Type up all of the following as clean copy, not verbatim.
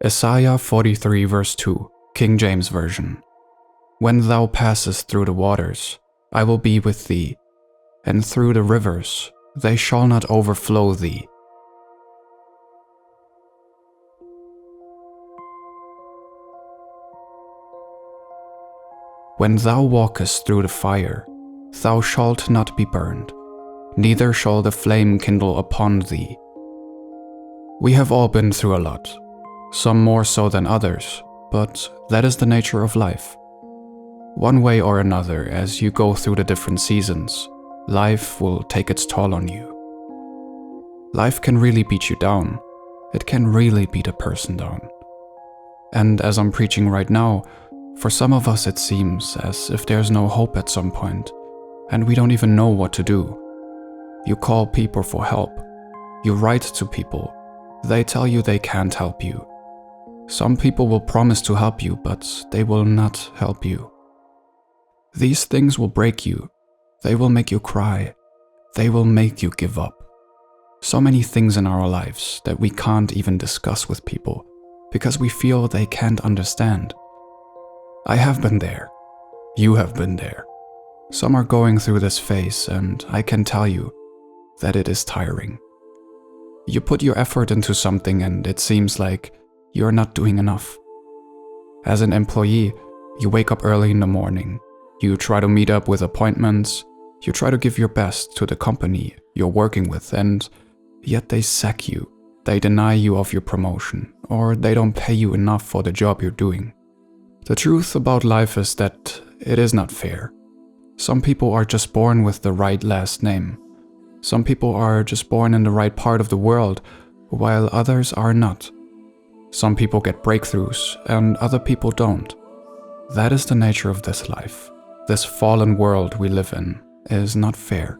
Isaiah 43 verse 2, King James Version. When thou passest through the waters, I will be with thee, and through the rivers, they shall not overflow thee. When thou walkest through the fire, thou shalt not be burned, neither shall the flame kindle upon thee. We have all been through a lot, some more so than others, but that is the nature of life. One way or another, as you go through the different seasons, life will take its toll on you. Life can really beat you down. It can really beat a person down. And as I'm preaching right now, for some of us it seems as if there's no hope at some point, and we don't even know what to do. You call people for help. You write to people. They tell you they can't help you. Some people will promise to help you, but they will not help you. These things will break you. They will make you cry. They will make you give up. So many things in our lives that we can't even discuss with people because we feel they can't understand. I have been there. You have been there. Some are going through this phase, and I can tell you that it is tiring. You put your effort into something and it seems like you're not doing enough. As an employee, you wake up early in the morning. You try to meet up with appointments. You try to give your best to the company you're working with, and yet they sack you. They deny you of your promotion, or they don't pay you enough for the job you're doing. The truth about life is that it is not fair. Some people are just born with the right last name. Some people are just born in the right part of the world, while others are not. Some people get breakthroughs, and other people don't. That is the nature of this life. This fallen world we live in is not fair.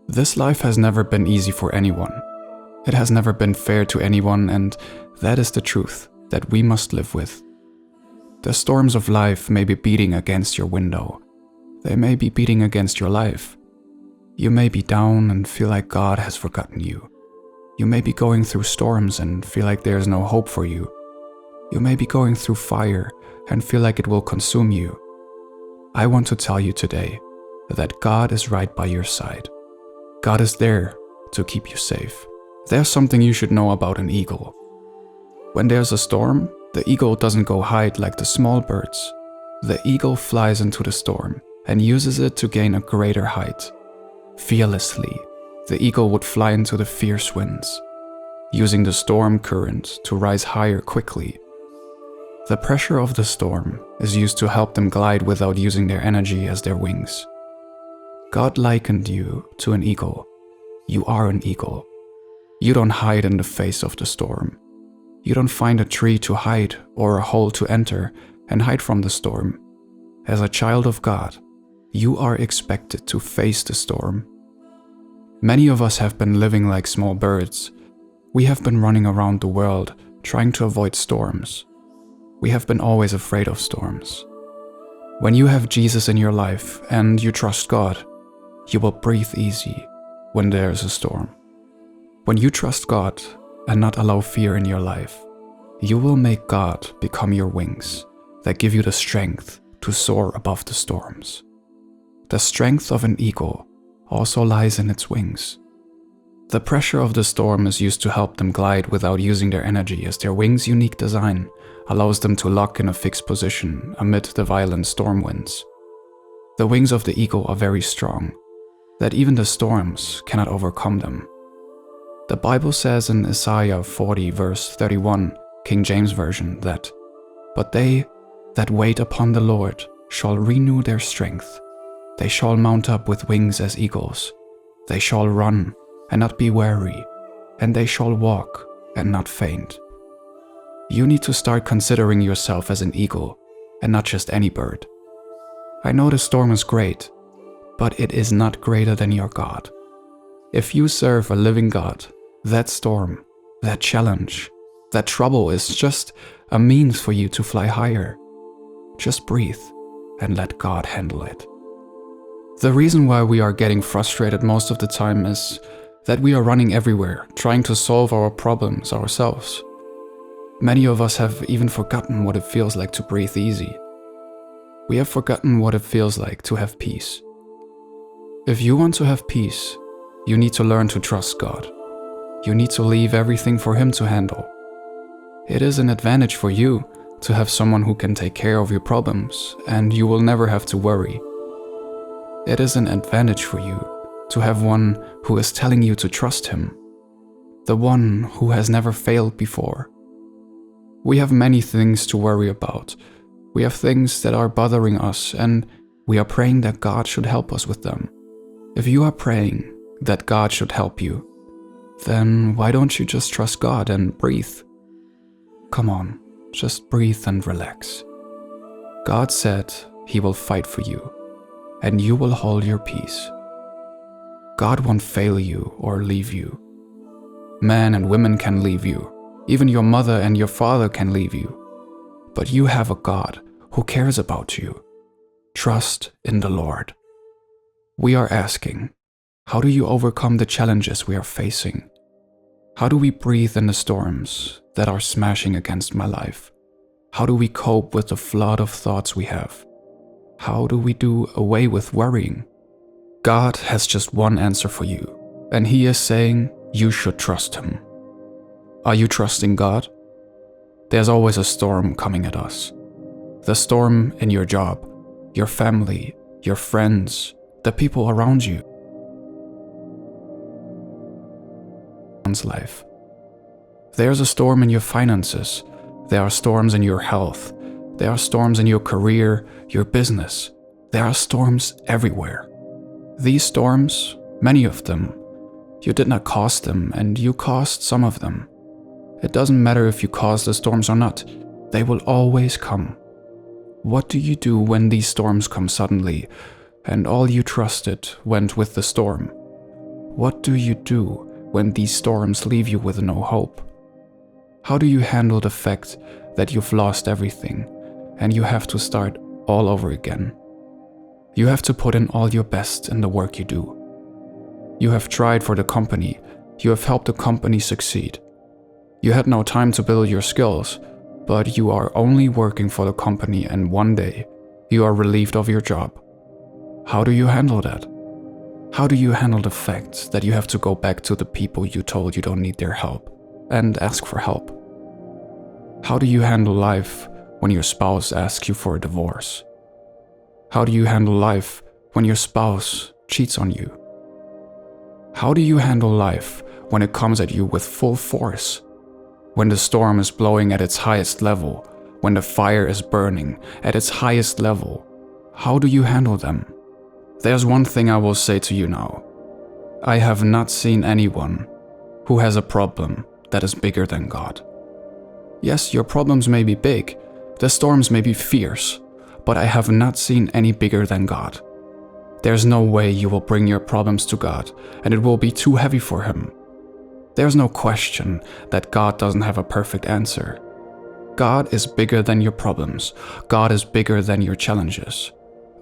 This life has never been easy for anyone. It has never been fair to anyone, and that is the truth that we must live with. The storms of life may be beating against your window. They may be beating against your life. You may be down and feel like God has forgotten you. You may be going through storms and feel like there is no hope for you. You may be going through fire and feel like it will consume you. I want to tell you today that God is right by your side. God is there to keep you safe. There's something you should know about an eagle. When there's a storm, the eagle doesn't go hide like the small birds. The eagle flies into the storm and uses it to gain a greater height. Fearlessly, the eagle would fly into the fierce winds, using the storm current to rise higher quickly. The pressure of the storm is used to help them glide without using their energy as their wings. God likened you to an eagle. You are an eagle. You don't hide in the face of the storm. You don't find a tree to hide or a hole to enter and hide from the storm. As a child of God, you are expected to face the storm. Many of us have been living like small birds. We have been running around the world trying to avoid storms. We have been always afraid of storms. When you have Jesus in your life and you trust God, you will breathe easy when there is a storm. When you trust God and not allow fear in your life, you will make God become your wings that give you the strength to soar above the storms. The strength of an eagle also lies in its wings. The pressure of the storm is used to help them glide without using their energy, as their wings' unique design allows them to lock in a fixed position amid the violent storm winds. The wings of the eagle are very strong, that even the storms cannot overcome them. The Bible says in Isaiah 40 verse 31, King James Version, that, "But they that wait upon the Lord shall renew their strength. They shall mount up with wings as eagles. They shall run and not be weary, and they shall walk and not faint." You need to start considering yourself as an eagle and not just any bird. I know the storm is great, but it is not greater than your God. If you serve a living God, that storm, that challenge, that trouble is just a means for you to fly higher. Just breathe and let God handle it. The reason why we are getting frustrated most of the time is that we are running everywhere, trying to solve our problems ourselves. Many of us have even forgotten what it feels like to breathe easy. We have forgotten what it feels like to have peace. If you want to have peace, you need to learn to trust God. You need to leave everything for Him to handle. It is an advantage for you to have someone who can take care of your problems, and you will never have to worry. It is an advantage for you to have one who is telling you to trust Him, the one who has never failed before. We have many things to worry about. We have things that are bothering us, and we are praying that God should help us with them. If you are praying that God should help you, then why don't you just trust God and breathe? Come on, just breathe and relax. God said He will fight for you, and you will hold your peace. God won't fail you or leave you. Men and women can leave you. Even your mother and your father can leave you. But you have a God who cares about you. Trust in the Lord. We are asking, how do you overcome the challenges we are facing? How do we breathe in the storms that are smashing against my life? How do we cope with the flood of thoughts we have? How do we do away with worrying? God has just one answer for you, and He is saying you should trust Him. Are you trusting God? There's always a storm coming at us. The storm in your job, your family, your friends, the people around you. Life. There's a storm in your finances. There are storms in your health. There are storms in your career, your business. There are storms everywhere. These storms, many of them, you did not cause them, and you caused some of them. It doesn't matter if you caused the storms or not, they will always come. What do you do when these storms come suddenly, and all you trusted went with the storm? What do you do when these storms leave you with no hope? How do you handle the fact that you've lost everything, and you have to start all over again? You have to put in all your best in the work you do. You have tried for the company, you have helped the company succeed. You had no time to build your skills, but you are only working for the company, and one day you are relieved of your job. How do you handle that? How do you handle the fact that you have to go back to the people you told you don't need their help and ask for help? How do you handle life when your spouse asks you for a divorce? How do you handle life when your spouse cheats on you? How do you handle life when it comes at you with full force? When the storm is blowing at its highest level, when the fire is burning at its highest level, how do you handle them? There's one thing I will say to you now. I have not seen anyone who has a problem that is bigger than God. Yes, your problems may be big, the storms may be fierce, but I have not seen any bigger than God. There's no way you will bring your problems to God and it will be too heavy for Him. There's no question that God doesn't have a perfect answer. God is bigger than your problems. God is bigger than your challenges.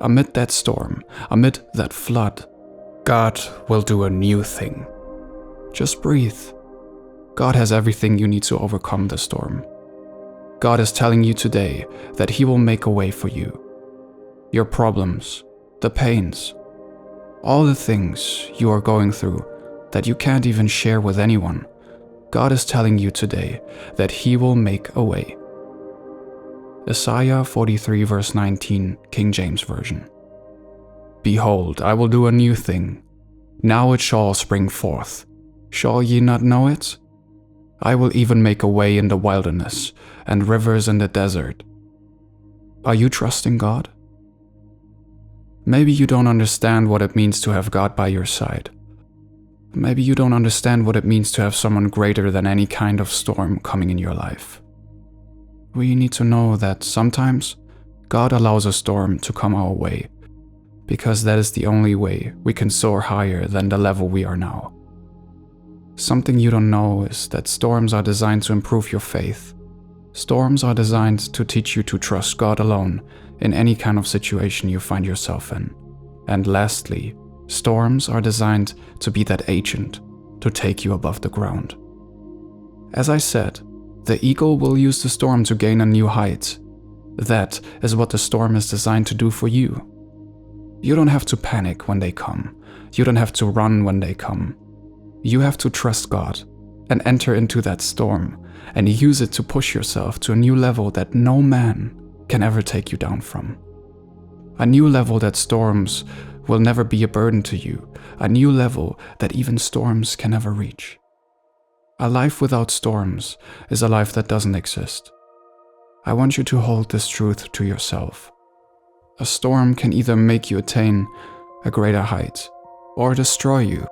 Amid that storm, amid that flood, God will do a new thing. Just breathe. God has everything you need to overcome the storm. God is telling you today that He will make a way for you. Your problems, the pains, all the things you are going through that you can't even share with anyone, God is telling you today that He will make a way. Isaiah 43 verse 19, King James Version. Behold, I will do a new thing. Now it shall spring forth. Shall ye not know it? I will even make a way in the wilderness and rivers in the desert. Are you trusting God? Maybe you don't understand what it means to have God by your side. Maybe you don't understand what it means to have someone greater than any kind of storm coming in your life. We need to know that sometimes God allows a storm to come our way, because that is the only way we can soar higher than the level we are now. Something you don't know is that storms are designed to improve your faith. Storms are designed to teach you to trust God alone in any kind of situation you find yourself in. And lastly, storms are designed to be that agent to take you above the ground. As I said, The eagle will use the storm to gain a new height. That is what the storm is designed to do for you. You don't have to panic when they come. You don't have to run when they come. You have to trust God and enter into that storm and use it to push yourself to a new level that no man can ever take you down from. A new level that storms will never be a burden to you. A new level that even storms can never reach. A life without storms is a life that doesn't exist. I want you to hold this truth to yourself. A storm can either make you attain a greater height or destroy you.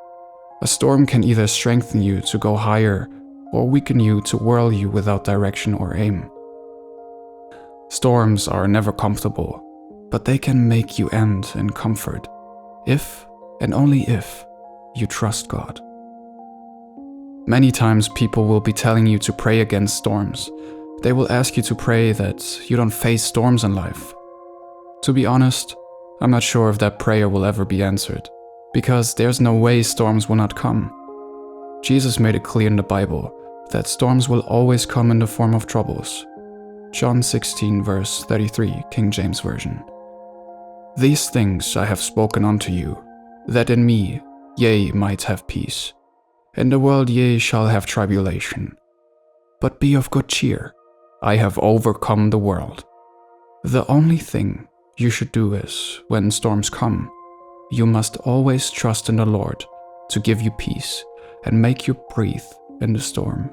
A storm can either strengthen you to go higher or weaken you to whirl you without direction or aim. Storms are never comfortable, but they can make you end in comfort if, and only if, you trust God. Many times people will be telling you to pray against storms. They will ask you to pray that you don't face storms in life. To be honest, I'm not sure if that prayer will ever be answered, because there's no way storms will not come. Jesus made it clear in the Bible that storms will always come in the form of troubles. John 16 verse 33, King James Version. These things I have spoken unto you, that in me ye might have peace. In the world ye shall have tribulation. But be of good cheer, I have overcome the world. The only thing you should do is, when storms come, you must always trust in the Lord to give you peace and make you breathe in the storm.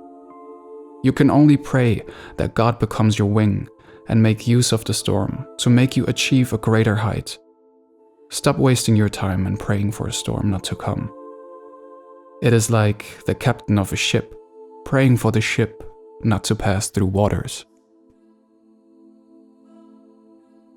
You can only pray that God becomes your wing and make use of the storm to make you achieve a greater height. Stop wasting your time and praying for a storm not to come. It is like the captain of a ship praying for the ship not to pass through waters.